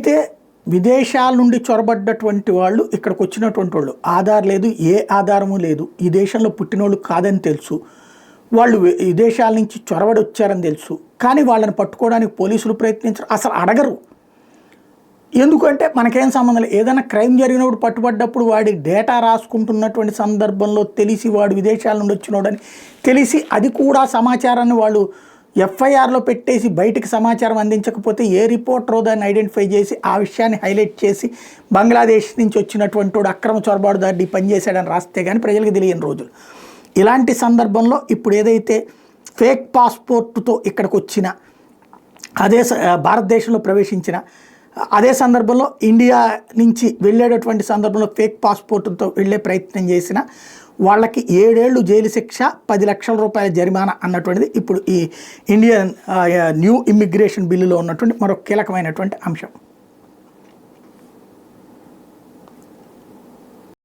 అయితే విదేశాల నుండి చొరబడ్డటువంటి వాళ్ళు ఇక్కడికి వచ్చినటువంటి వాళ్ళు ఆధార్ లేదు, ఏ ఆధారము లేదు, ఈ దేశంలో పుట్టినోళ్ళు కాదని తెలుసు, వాళ్ళు విదేశాల నుంచి చొరబడి వచ్చారని తెలుసు, కానీ వాళ్ళని పట్టుకోవడానికి పోలీసులు ప్రయత్నించరు, అసలు అడగరు. ఎందుకంటే మనకేం సంబంధం లేదు. ఏదైనా క్రైమ్ జరిగినప్పుడు పట్టుబడ్డప్పుడు వాడి డేటా రాసుకుంటున్నటువంటి సందర్భంలో తెలిసి వాడు విదేశాల నుండి వచ్చినోడని తెలిసి అది కూడా సమాచారాన్ని వాళ్ళు ఎఫ్ఐఆర్లో పెట్టేసి బయటికి సమాచారం అందించకపోతే ఏ రిపోర్టరో దాన్ని ఐడెంటిఫై చేసి ఆ విషయాన్ని హైలైట్ చేసి బంగ్లాదేశ్ నుంచి వచ్చినటువంటి వాడు అక్రమ చొరబాటుదారుడు పనిచేశాడని రాస్తే కానీ ప్రజలకు తెలియని రోజులు. ఇలాంటి సందర్భంలో ఇప్పుడు ఏదైతే ఫేక్ పాస్పోర్టుతో ఇక్కడికి వచ్చిన అదే భారతదేశంలో ప్రవేశించిన అదే సందర్భంలో ఇండియా నుంచి వెళ్ళేటటువంటి సందర్భంలో ఫేక్ పాస్పోర్టుతో వెళ్ళే ప్రయత్నం చేసిన వాళ్ళకి 7 ఏళ్ళు జైలు శిక్ష, 10 లక్షల రూపాయల జరిమానా అన్నటువంటిది ఇప్పుడు ఈ ఇండియన్ న్యూ ఇమ్మిగ్రేషన్ బిల్లులో ఉన్నటువంటి మరొక కీలకమైనటువంటి అంశం.